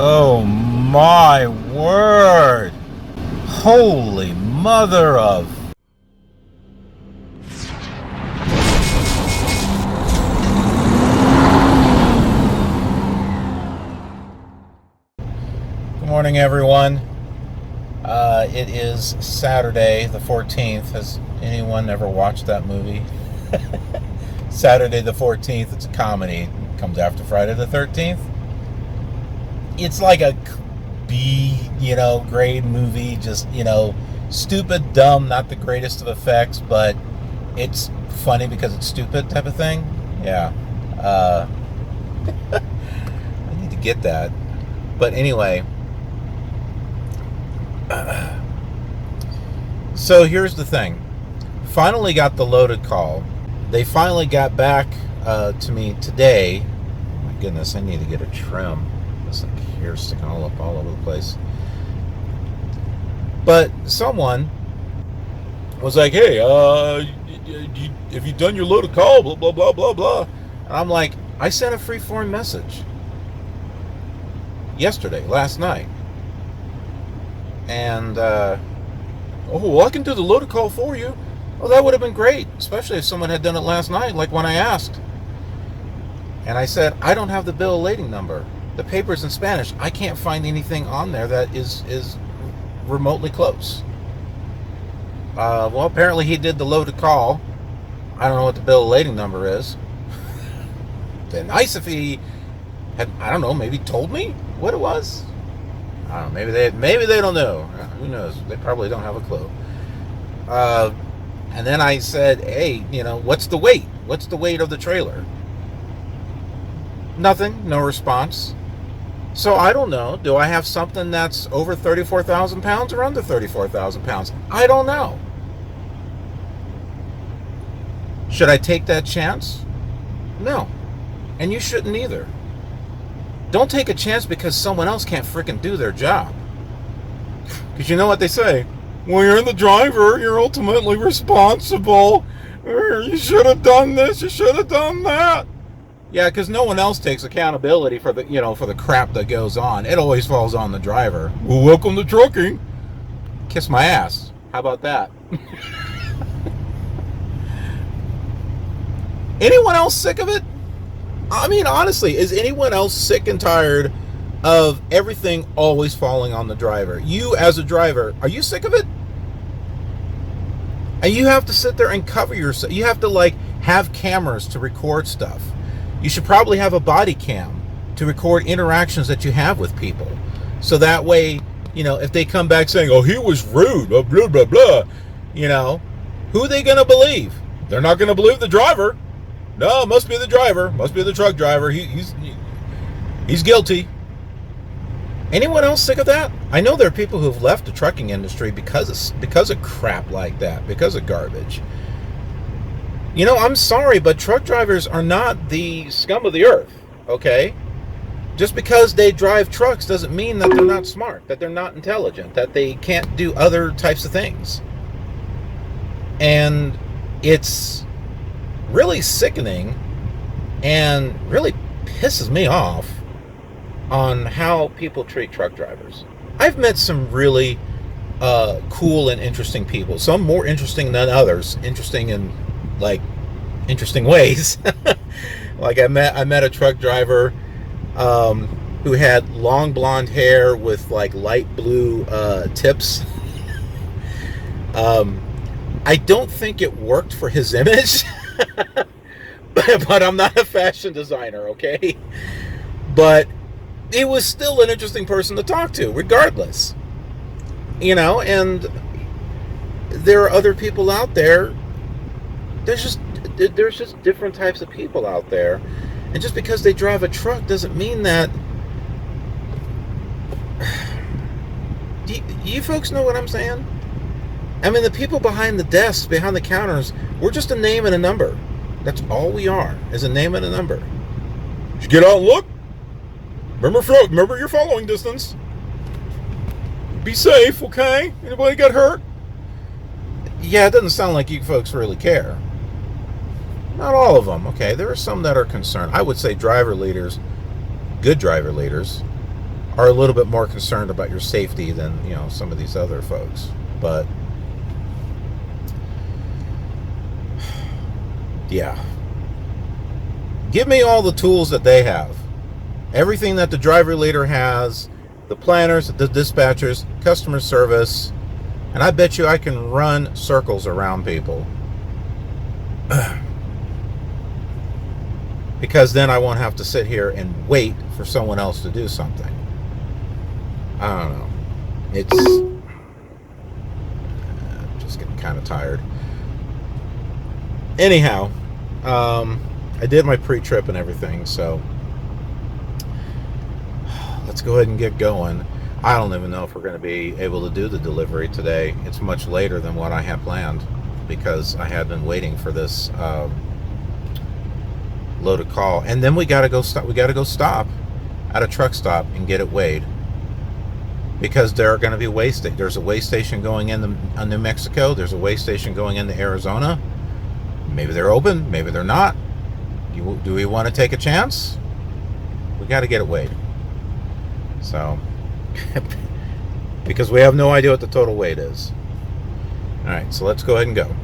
Oh my word! Holy mother of... Good morning, everyone. It is Saturday the 14th. Has anyone ever watched that movie? Saturday the 14th, it's a comedy. It comes after Friday the 13th. It's like a B, grade movie. Just, stupid, dumb, not the greatest of effects, but it's funny because it's stupid type of thing. Yeah. I need to get that. But anyway, so here's the thing. Finally got the loaded call. They finally got back to me today. My goodness, I need to get a trim. It's like hair sticking all over the place. But someone was like, "Hey, have you done your loaded call? Blah blah blah blah blah." And I'm like, I sent a free-form message last night, and oh, well, I can do the loaded call for you. Well, that would have been great, especially if someone had done it last night, like when I asked. And I said, I don't have the bill of lading number. The paper's in Spanish. I can't find anything on there that is remotely close. Well, apparently he did the loaded call. I don't know what the bill of lading number is. Been nice if he had, I don't know, maybe told me what it was. I don't know, maybe they don't know. Who knows? They probably don't have a clue. And then I said, hey, what's the weight? What's the weight of the trailer? Nothing, no response. So I don't know. Do I have something that's over 34,000 pounds or under 34,000 pounds? I don't know. Should I take that chance? No. And you shouldn't either. Don't take a chance because someone else can't frickin' do their job. Because you know what they say? Well, you're the driver. You're ultimately responsible. You should have done this. You should have done that. Yeah, because no one else takes accountability for the crap that goes on. It always falls on the driver. Well, welcome to trucking. Kiss my ass. How about that? Anyone else sick of it? I mean, honestly, is anyone else sick and tired of everything always falling on the driver? You, as a driver, are you sick of it? And you have to sit there and cover yourself. You have to, have cameras to record stuff. You should probably have a body cam to record interactions that you have with people. So that way, if they come back saying, oh, he was rude, blah, blah, blah, blah, who are they going to believe? They're not going to believe the driver. No, it must be the driver. Must be the truck driver. He's guilty. Anyone else sick of that? I know there are people who've left the trucking industry because of crap like that, because of garbage. I'm sorry, but truck drivers are not the scum of the earth, okay? Just because they drive trucks doesn't mean that they're not smart, that they're not intelligent, that they can't do other types of things. And it's really sickening and really pisses me off on how people treat truck drivers. I've met some really cool and interesting people. Some more interesting than others. Interesting in interesting ways. I met a truck driver who had long blonde hair with light blue tips. I don't think it worked for his image. But I'm not a fashion designer, okay? But he was still an interesting person to talk to, regardless. And there are other people out there. There's just different types of people out there. And just because they drive a truck doesn't mean that... Do you folks know what I'm saying? I mean, the people behind the desks, behind the counters, we're just a name and a number. That's all we are, is a name and a number. Did you get out and look? Remember your following distance. Be safe, okay? Anybody get hurt? Yeah, it doesn't sound like you folks really care. Not all of them, okay? There are some that are concerned. I would say driver leaders, good driver leaders, are a little bit more concerned about your safety than, you know, some of these other folks. But yeah, give me all the tools that they have, everything that the driver leader has, the planners, the dispatchers, customer service, and I bet you I can run circles around people. Because then I won't have to sit here and wait for someone else to do something. I don't know. It's just getting kind of tired. Anyhow, I did my pre-trip and everything, so let's go ahead and get going. I don't even know if we're going to be able to do the delivery today. It's much later than what I had planned because I had been waiting for this loaded call, and then we got to go stop. We got to go stop at a truck stop and get it weighed because there are going to be weigh stations. There's a weigh station going in New Mexico. There's a weigh station going into Arizona. Maybe they're open. Maybe they're not. Do we want to take a chance? We got to get it weighed. So, because we have no idea what the total weight is. All right, so let's go ahead and go.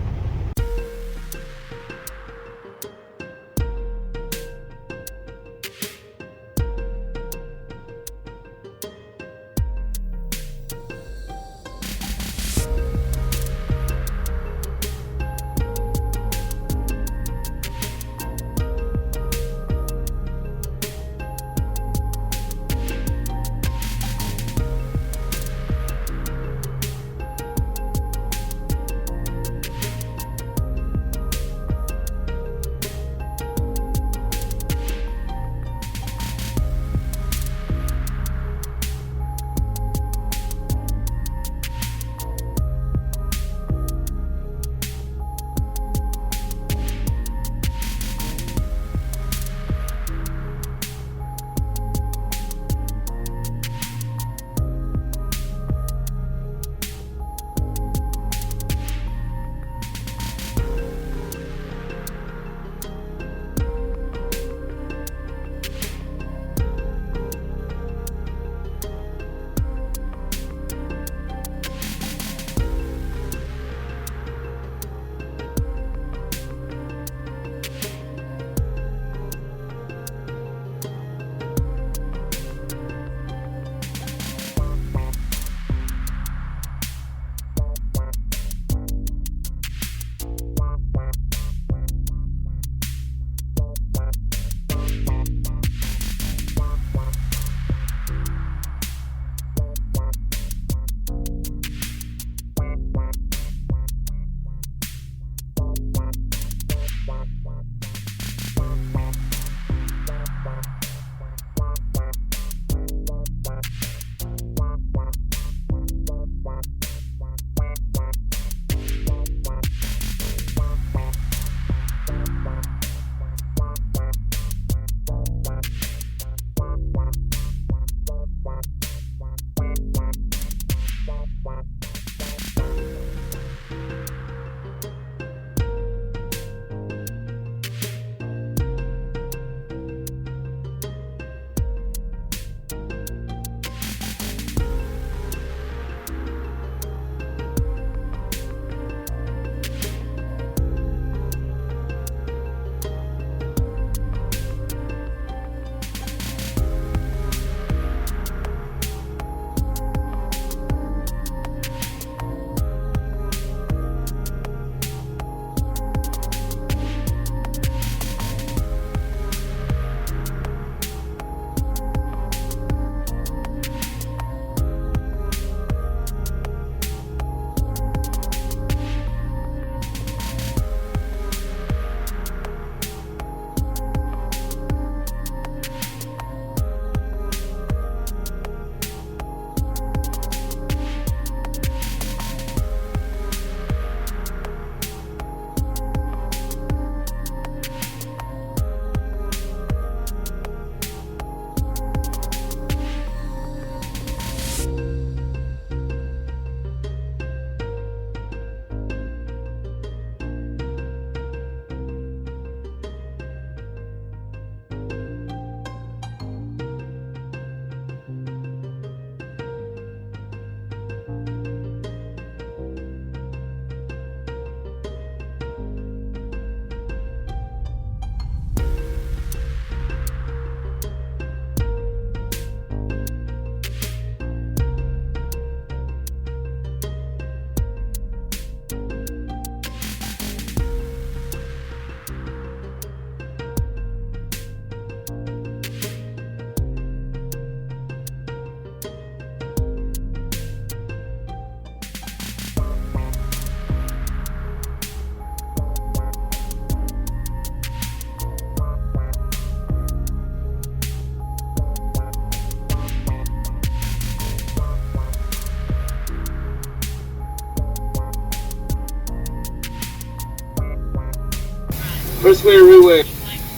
First way or re-way?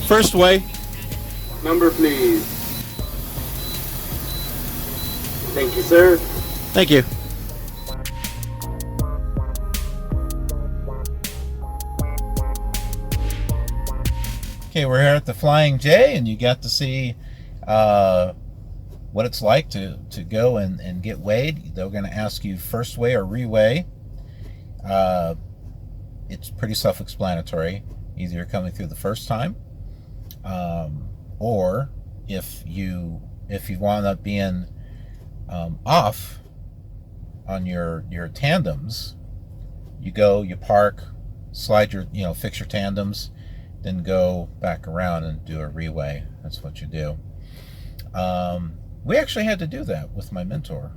First way. Number, please. Thank you, sir. Thank you. Okay, we're here at the Flying J, and you got to see what it's like to go and get weighed. They're going to ask you first weigh or re-weigh. It's pretty self-explanatory. Either you're coming through the first time, or if you wind up being off on your tandems, you go, you park, slide your, fix your tandems, then go back around and do a re-weigh. That's what you do. We actually had to do that with my mentor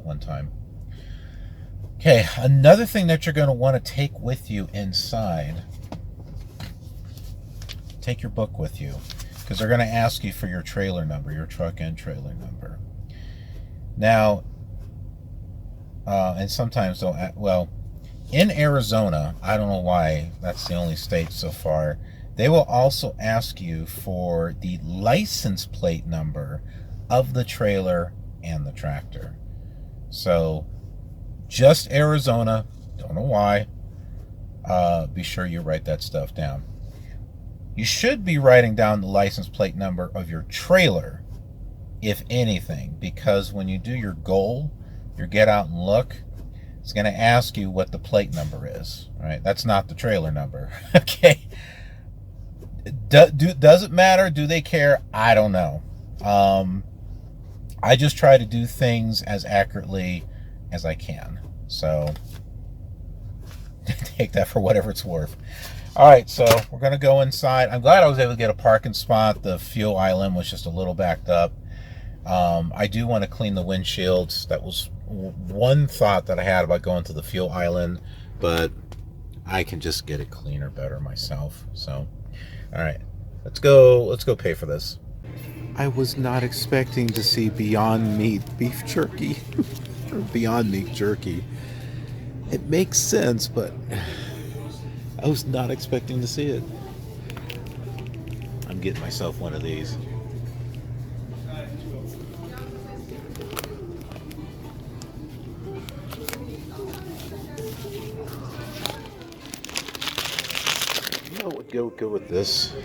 one time. Okay, another thing that you're going to want to take with you inside, take your book with you, because they're going to ask you for your trailer number, your truck and trailer number. Now, and sometimes they'll, in Arizona, I don't know why, that's the only state so far, they will also ask you for the license plate number of the trailer and the tractor. So, just Arizona, don't know why, be sure you write that stuff down. You should be writing down the license plate number of your trailer, if anything, because when you do your goal, your get out and look, it's going to ask you what the plate number is, right? That's not the trailer number, okay? Does it matter? Do they care? I don't know. I just try to do things as accurately as I can. So take that for whatever it's worth. All right, so we're going to go inside. I'm glad I was able to get a parking spot. The fuel island was just a little backed up. I do want to clean the windshields. That was one thought that I had about going to the fuel island, but I can just get it cleaner better myself. So, all right, let's go pay for this. I was not expecting to see Beyond Meat beef jerky. Or Beyond Meat jerky. It makes sense, but I was not expecting to see it. I'm getting myself one of these. You know what would go good with this?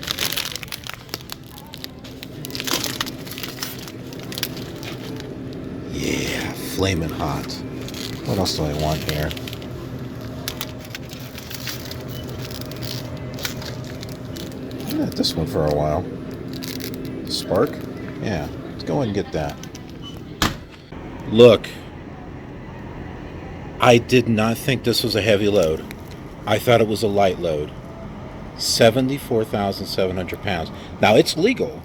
Yeah, flaming hot. What else do I want here? I've had this one for a while. Spark? Yeah, let's go and get that. Look, I did not think this was a heavy load. I thought it was a light load. 74,700 pounds. Now, it's legal.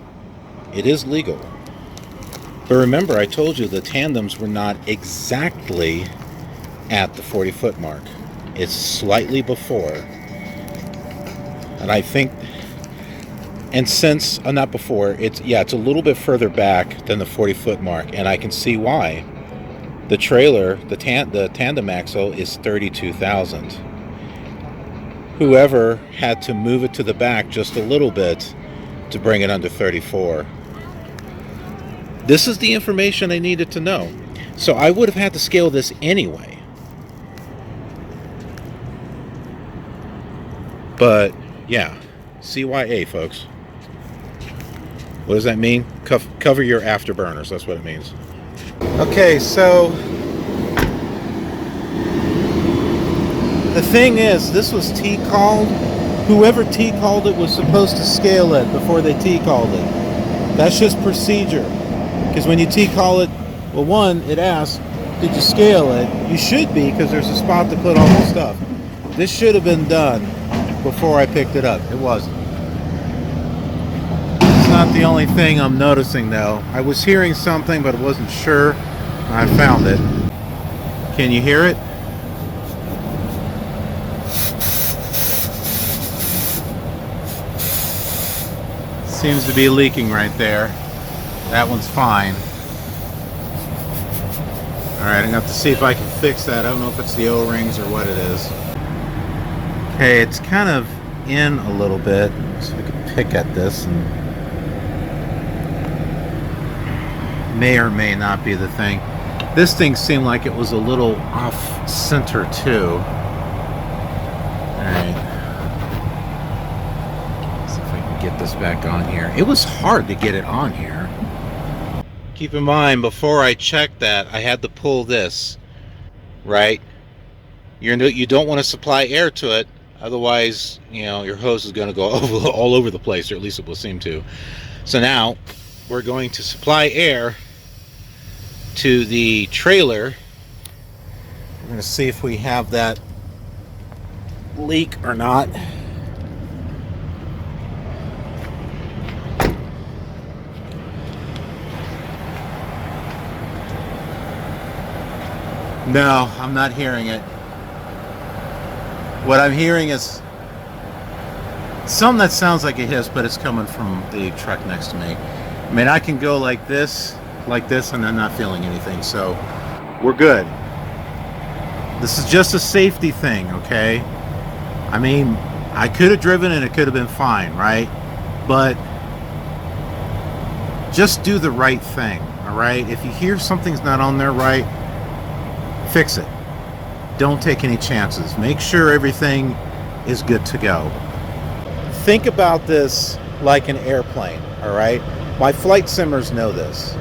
It is legal. But remember, I told you the tandems were not exactly at the 40-foot mark. It's slightly before. And I think, and since, not before, it's a little bit further back than the 40-foot mark. And I can see why. The trailer, the tandem axle is 32,000. Whoever had to move it to the back just a little bit to bring it under 34. This is the information I needed to know. So I would have had to scale this anyway. But, yeah. CYA, folks. What does that mean? Cover your afterburners. That's what it means. Okay, so the thing is, this was T-called. Whoever T-called it was supposed to scale it before they T-called it. That's just procedure. Because when you T-call it, well, one, it asks, did you scale it? You should be, because there's a spot to put all the stuff. This should have been done before I picked it up. It wasn't. It's not the only thing I'm noticing, though. I was hearing something, but I wasn't sure. I found it. Can you hear it? Seems to be leaking right there. That one's fine. Alright, I'm going to have to see if I can fix that. I don't know if it's the O-rings or what it is. Okay, it's kind of in a little bit so we can pick at this, and may or may not be the thing. This thing seemed like it was a little off center too. Alright. See if I can get this back on here. It was hard to get it on here. Keep in mind, before I checked that, I had to pull this, right? You don't want to supply air to it, otherwise, you know, your hose is going to go all over the place, or at least it will seem to. So now, we're going to supply air to the trailer. We're going to see if we have that leak or not. No, I'm not hearing it. What I'm hearing is something that sounds like a hiss, but it's coming from the truck next to me. I mean, I can go like this, and I'm not feeling anything, so we're good. This is just a safety thing, okay? I mean, I could have driven and it could have been fine, right? But just do the right thing, all right? If you hear something's not on there right, fix it. Don't take any chances. Make sure everything is good to go. Think about this like an airplane, all right? My flight simmers know this.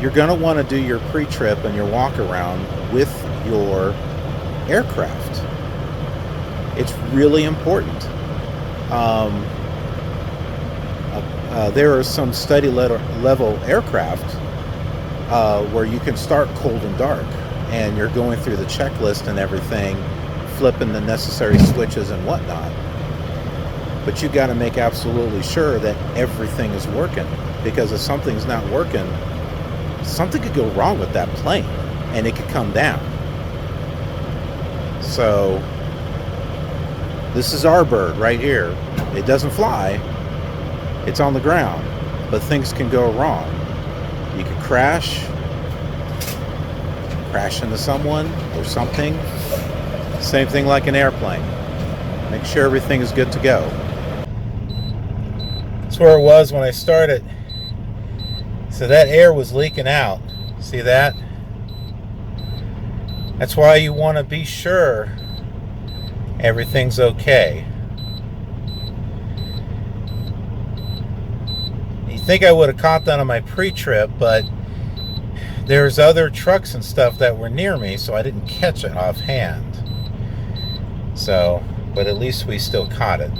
You're going to want to do your pre-trip and your walk around with your aircraft. It's really important. There are some study level aircraft where you can start cold and dark, and you're going through the checklist and everything, flipping the necessary switches and whatnot. But you got to make absolutely sure that everything is working, because if something's not working, something could go wrong with that plane and it could come down. So this is our bird right here. It doesn't fly, it's on the ground, but things can go wrong. You could crash into someone or something. Same thing like an airplane. Make sure everything is good to go. That's where it was when I started. So that air was leaking out. See that? That's why you want to be sure everything's okay. You think I would have caught that on my pre-trip, but there's other trucks and stuff that were near me, so I didn't catch it offhand. So, but at least we still caught it.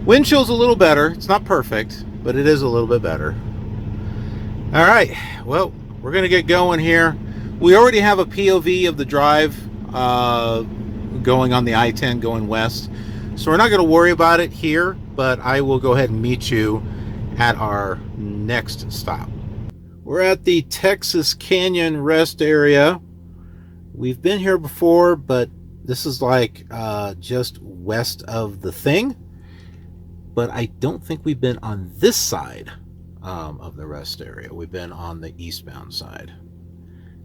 Wind chill's a little better. It's not perfect, but it is a little bit better. All right, well, we're gonna get going here. We already have a POV of the drive going on the I-10 going west, so we're not gonna worry about it here, but I will go ahead and meet you at our next stop. We're at the Texas Canyon Rest Area. We've been here before, but this is like just west of the thing. But I don't think we've been on this side of the rest area. We've been on the eastbound side.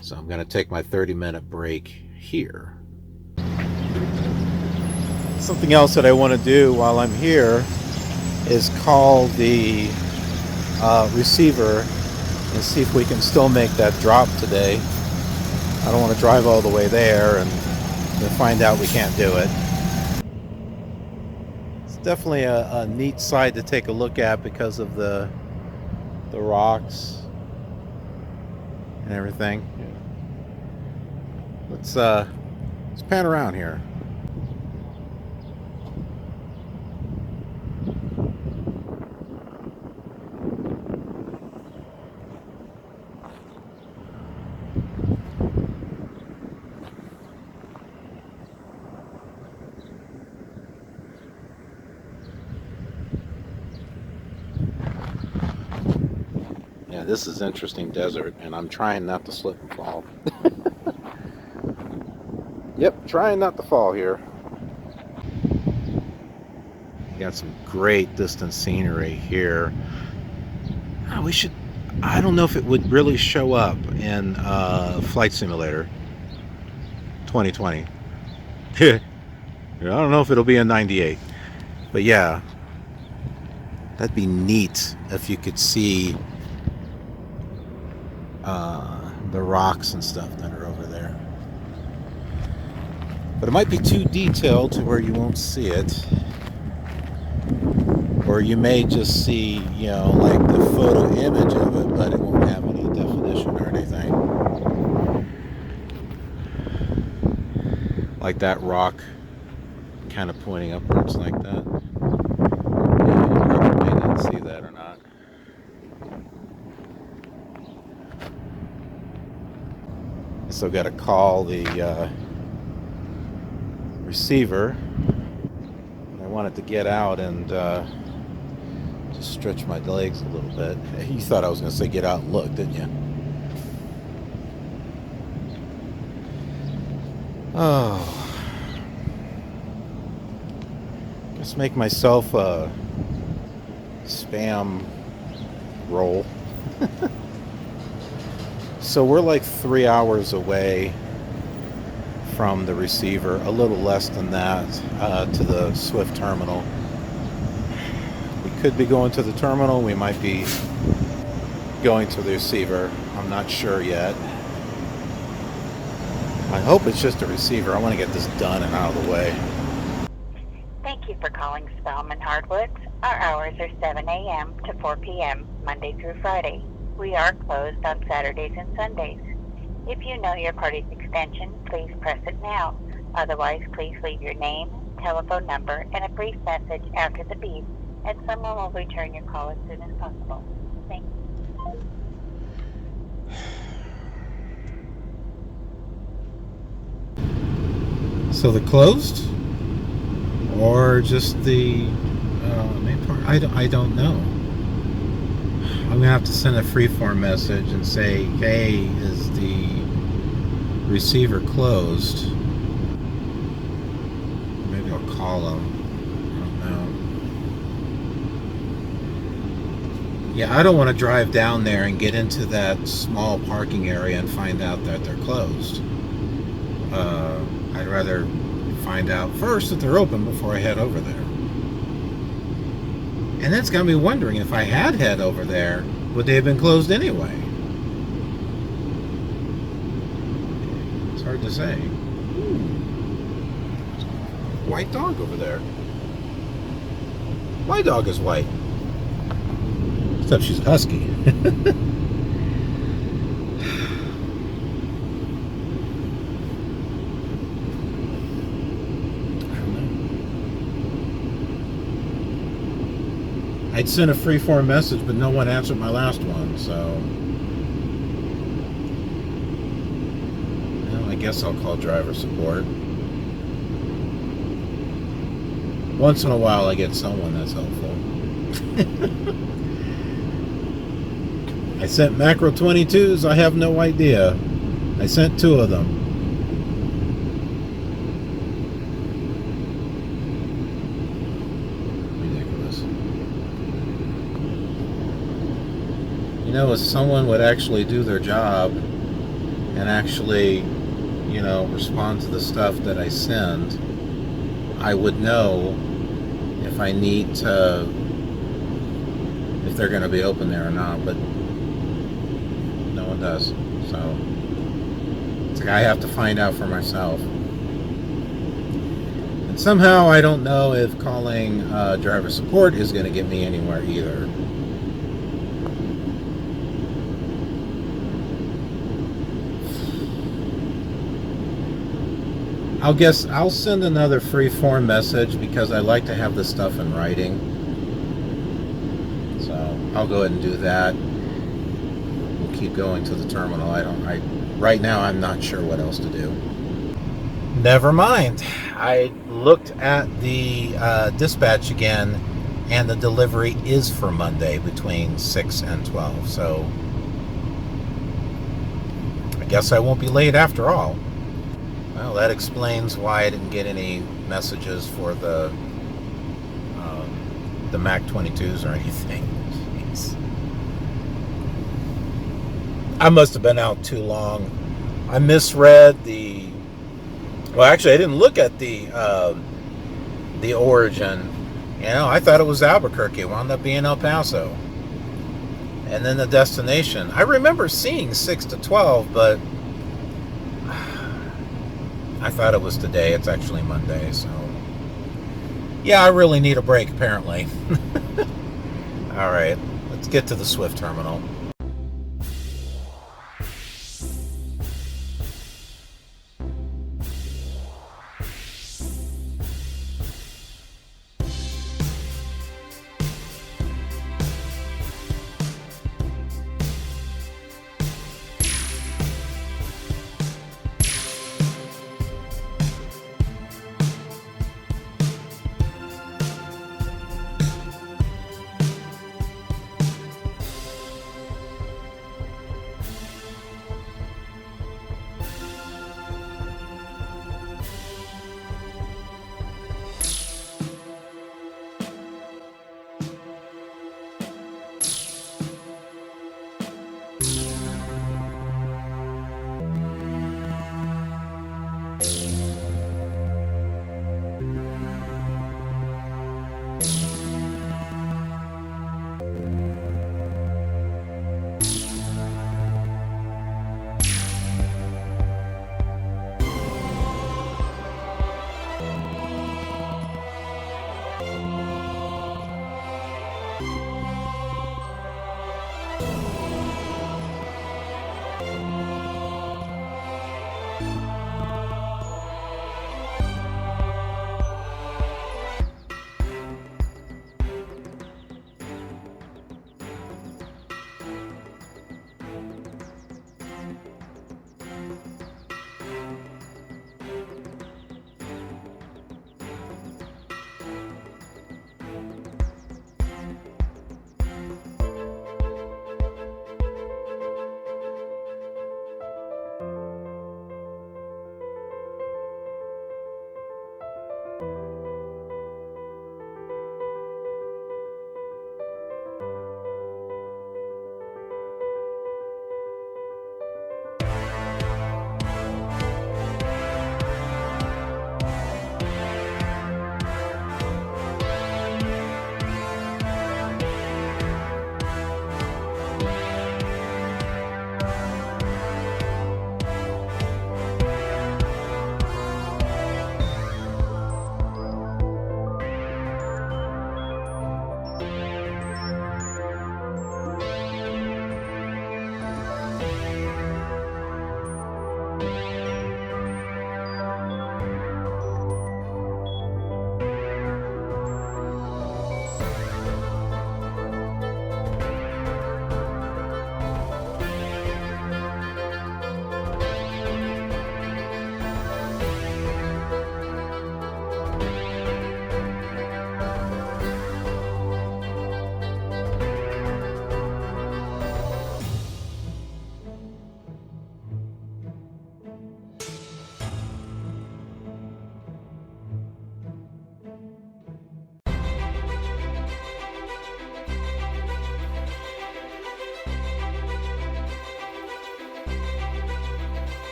So I'm going to take my 30-minute break here. Something else that I want to do while I'm here is call the receiver and see if we can still make that drop today. I don't want to drive all the way there and then find out we can't do it. It's definitely a neat site to take a look at because of the rocks and everything. Let's pan around here. Yeah, this is interesting desert, and I'm trying not to slip and fall. Yep, trying not to fall here. Got some great distant scenery here. I don't know if it would really show up in Flight Simulator 2020. I don't know if it'll be a 98. But yeah, that'd be neat if you could see the rocks and stuff that are over there. But it might be too detailed to where you won't see it. Or you may just see, like the photo image of it, but it won't have any definition or anything. Like that rock kind of pointing upwards like that. Yeah, you probably may not see that or not. I still got to call the receiver. I wanted to get out and just stretch my legs a little bit. You thought I was going to say get out and look, didn't you? Oh. Just make myself a spam roll. So we're like 3 hours away from the receiver, a little less than that, to the Swift terminal. We could be going to the terminal, we might be going to the receiver. I'm not sure yet. I hope it's just a receiver. I want to get this done and out of the way. Thank you for calling Spellman Hardwoods. Our hours are 7 a.m. to 4 p.m., Monday through Friday. We are closed on Saturdays and Sundays. If you know your party's extension, please press it now. Otherwise, please leave your name, telephone number, and a brief message after the beep, and someone will return your call as soon as possible. Thank you. So they're closed? Or just the main part? I don't know. I'm going to have to send a freeform message and say, hey, is the receiver closed? Maybe I'll call them. I don't know. Yeah, I don't want to drive down there and get into that small parking area and find out that they're closed. I'd rather find out first that they're open before I head over there. And that's got me wondering, if I had head over there, would they have been closed anyway? It's hard to say. White dog over there. My dog is white. Except she's husky. I'd sent a freeform message, but no one answered my last one, so well, I guess I'll call driver support. Once in a while I get someone that's helpful. I sent macro 22s, I have no idea. I sent 2 of them. If someone would actually do their job and actually, respond to the stuff that I send, I would know if I need to, if they're going to be open there or not, but no one does. So it's like I have to find out for myself. And somehow I don't know if calling driver support is going to get me anywhere either. I'll send another free-form message because I like to have this stuff in writing. So I'll go ahead and do that. We'll keep going to the terminal. Right now I'm not sure what else to do. Never mind. I looked at the dispatch again, and the delivery is for Monday between 6 and 12. So I guess I won't be late after all. Well, that explains why I didn't get any messages for the Mac 22s or anything. Jeez. I must have been out too long. I misread the Well, actually, I didn't look at the origin. You know, I thought it was Albuquerque. It wound up being El Paso. And then the destination. I remember seeing 6 to 12, but I thought it was today. It's actually Monday, so yeah, I really need a break, apparently. All right, let's get to the Swift terminal.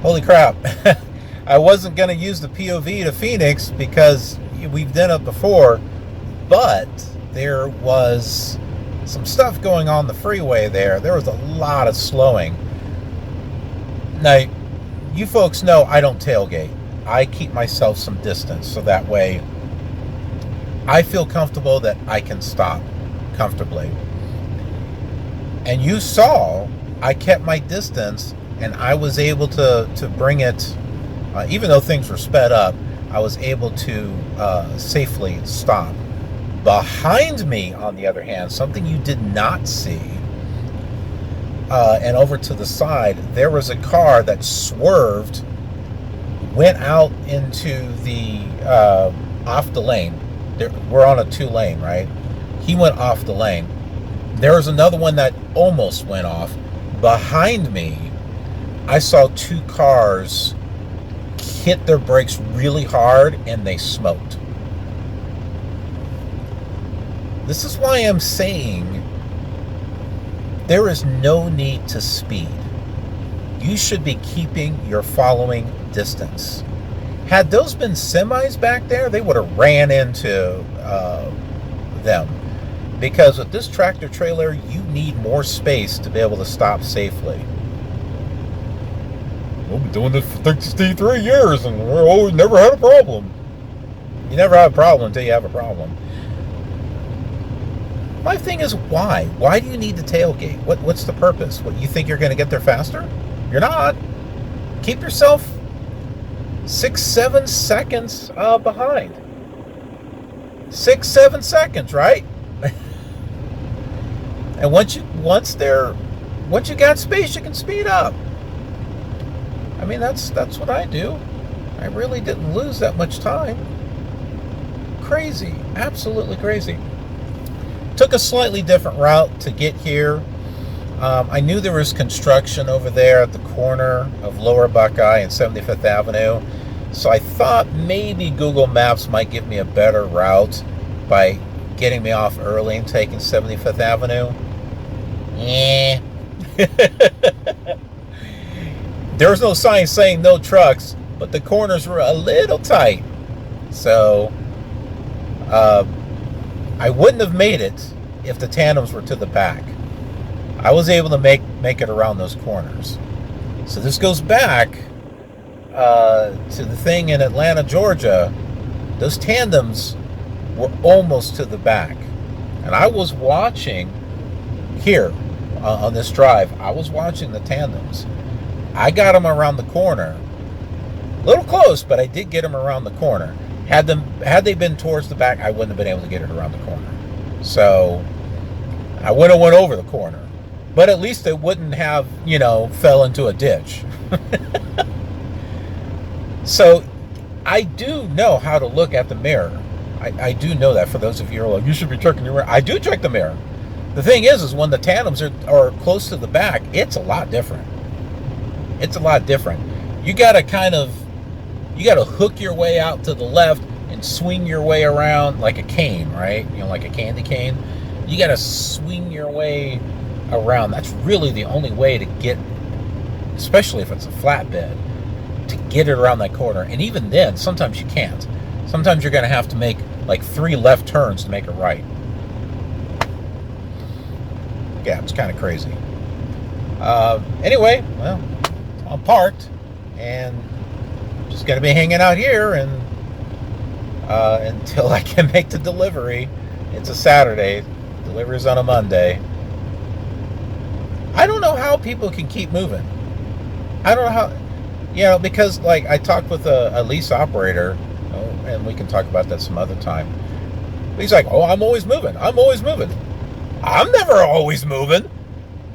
Holy crap. I wasn't going to use the POV to Phoenix because we've done it before, but there was some stuff going on the freeway there. There was a lot of slowing. Now, you folks know I don't tailgate. I keep myself some distance so that way I feel comfortable that I can stop comfortably. And you saw I kept my distance and I was able to bring it, even though things were sped up, I was able to safely stop. Behind me, on the other hand, something you did not see, and over to the side, there was a car that swerved, went out into the, off the lane. We're on a 2-lane, right? He went off the lane. There was another one that almost went off. Behind me, I saw 2 cars hit their brakes really hard and they smoked. This is why I'm saying there is no need to speed. You should be keeping your following distance. Had those been semis back there, they would have ran into them. Because with this tractor trailer, you need more space to be able to stop safely. We've been doing this for 63 years and we've always never had a problem. You never have a problem until you have a problem. My thing is, why? Why do you need the tailgate? What's the purpose? What, you think you're going to get there faster? You're not. Keep yourself 6-7 seconds behind. 6-7 seconds, right? And once you got space, you can speed up. I mean, that's what I do. I really didn't lose that much time. Crazy, absolutely crazy. Took a slightly different route to get here. I knew there was construction over there at the corner of Lower Buckeye and 75th Avenue. So I thought maybe Google Maps might give me a better route by getting me off early and taking 75th Avenue. There was no sign saying no trucks, but the corners were a little tight. So I wouldn't have made it if the tandems were to the back. I was able to make it around those corners. So this goes back to the thing in Atlanta, Georgia. Those tandems were almost to the back. And I was watching here on this drive. I was watching the tandems. I got them around the corner. A little close, but I did get them around the corner. Had they been towards the back, I wouldn't have been able to get it around the corner. So I would have went over the corner. But at least it wouldn't have, fell into a ditch. So I do know how to look at the mirror. I do know that. For those of you who are like, you should be checking your mirror. I do check the mirror. The thing is when the tandems are close to the back, it's a lot different. It's a lot different. You got to hook your way out to the left and swing your way around like a cane, right? Like a candy cane. You got to swing your way around. That's really the only way to get, especially if it's a flatbed, to get it around that corner. And even then, sometimes you can't. Sometimes you're going to have to make like 3 left turns to make a right. Yeah, it's kind of crazy. Anyway, well, I'm parked and just going to be hanging out here and until I can make the delivery. It's a Saturday. Delivery's on a Monday. I don't know how people can keep moving. I don't know how, because like I talked with a lease operator, and we can talk about that some other time. But he's like, I'm always moving. I'm always moving. I'm never always moving.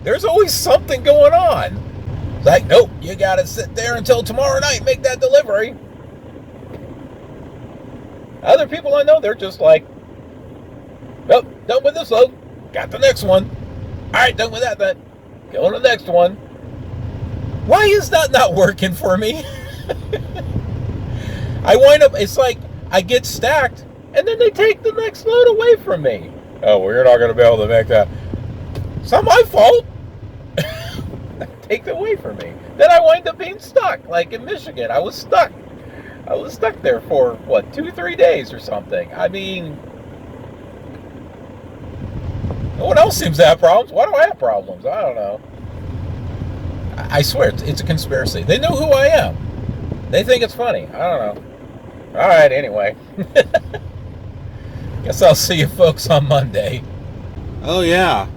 There's always something going on. It's like, nope, you got to sit there until tomorrow night and make that delivery. Other people I know, they're just like, nope, done with this load. Got the next one. All right, done with that then. Go on to the next one. Why is that not working for me? I wind up, it's like I get stacked and then they take the next load away from me. Oh, well, you're not going to be able to make that. It's not my fault. taken away from me. Then I wind up being stuck, like in Michigan. I was stuck there for, what, 2-3 days or something. I mean, no one else seems to have problems. Why do I have problems? I don't know. I swear, it's a conspiracy. They know who I am. They think it's funny. I don't know. All right, anyway. Guess I'll see you folks on Monday. Oh, yeah.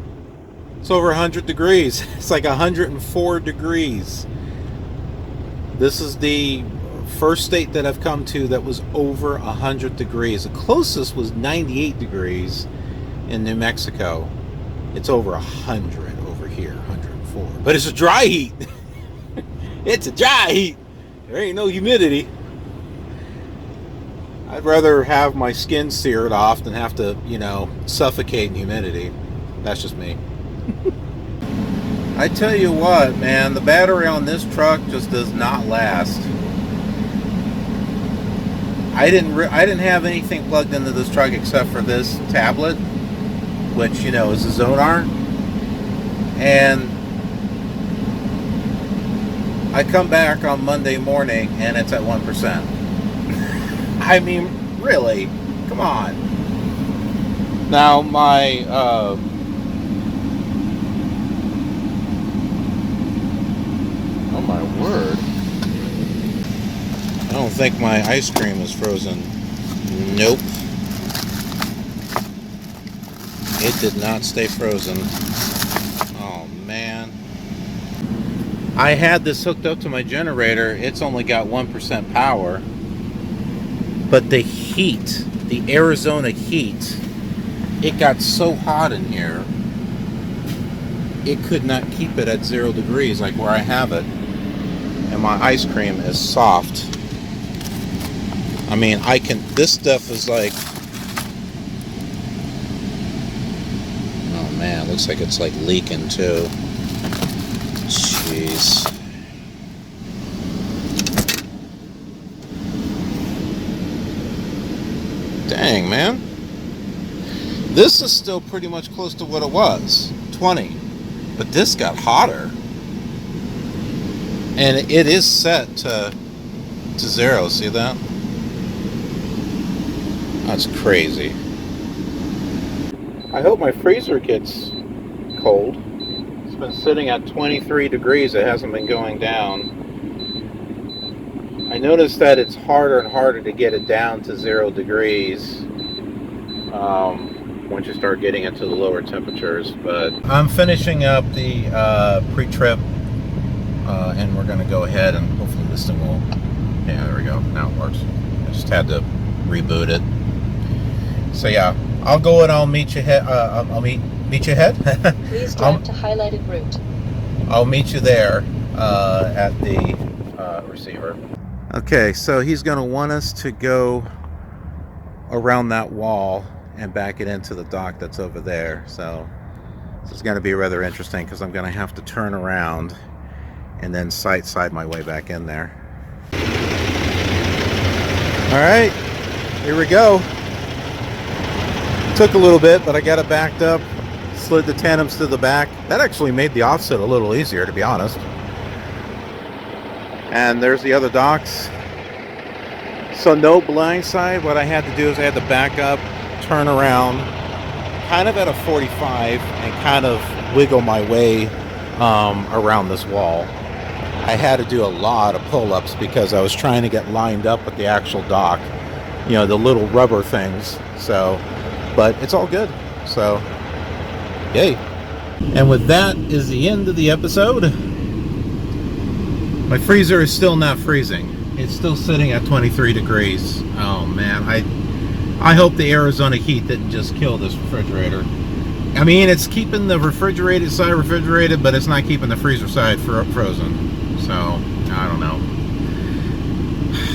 It's over 100 degrees. It's like 104 degrees. This is the first state that I've come to that was over 100 degrees. The closest was 98 degrees in New Mexico. It's over 100 over here, 104. But it's a dry heat. It's a dry heat. There ain't no humidity. I'd rather have my skin seared off than have to, suffocate in humidity. That's just me. I tell you what, man, the battery on this truck just does not last. I didn't have anything plugged into this truck except for this tablet, which, is a Zonar. And I come back on Monday morning and it's at 1%. I mean, really? Come on. Now, my, oh my word. I don't think my ice cream is frozen. Nope. It did not stay frozen. Oh, man. I had this hooked up to my generator. It's only got 1% power. But the heat, the Arizona heat, it got so hot in here, it could not keep it at 0 degrees like where I have it. And my ice cream is soft. I mean, this stuff is like, oh man, looks like it's like leaking too. Jeez. Dang, man. This is still pretty much close to what it was, 20. But this got hotter. And it is set to 0, see that? That's crazy. I hope my freezer gets cold. It's been sitting at 23 degrees. It hasn't been going down. I noticed that it's harder and harder to get it down to 0 degrees once you start getting into the lower temperatures. But I'm finishing up the pre-trip, and we're going to go ahead and hopefully this thing will. Yeah, there we go. Now it works. I just had to reboot it. So yeah, I'll go and I'll meet you ahead. I'll meet you ahead. Please drive to highlighted route. I'll meet you there at the receiver. Okay, so he's going to want us to go around that wall and back it into the dock that's over there. So this is going to be rather interesting because I'm going to have to turn around and then side my way back in there. All right, here we go. Took a little bit, but I got it backed up, slid the tandems to the back. That actually made the offset a little easier, to be honest. And there's the other docks. So no blind side. What I had to do is I had to back up, turn around, kind of at a 45, and kind of wiggle my way around this wall. I had to do a lot of pull-ups because I was trying to get lined up with the actual dock. The little rubber things. So, but it's all good. So, yay. And with that is the end of the episode. My freezer is still not freezing. It's still sitting at 23 degrees. Oh man, I hope the Arizona heat didn't just kill this refrigerator. I mean, it's keeping the refrigerated side refrigerated, but it's not keeping the freezer side frozen. So, I don't know.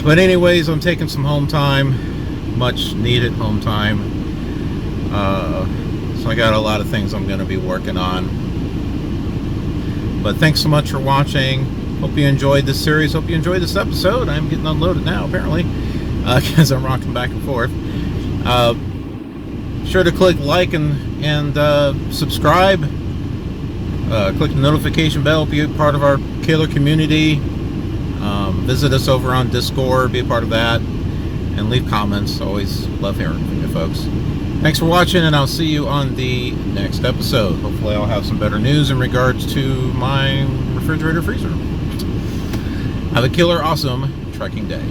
But anyways, I'm taking some home time. Much needed home time. So I got a lot of things I'm going to be working on. But thanks so much for watching. Hope you enjoyed this series. Hope you enjoyed this episode. I'm getting unloaded now, apparently, because I'm rocking back and forth. Sure to click like and subscribe. Click the notification bell, be a part of our KILR community. Visit us over on Discord, be a part of that, and leave comments. Always love hearing from you folks. Thanks for watching, and I'll see you on the next episode. Hopefully I'll have some better news in regards to my refrigerator freezer. Have a killer awesome trekking day.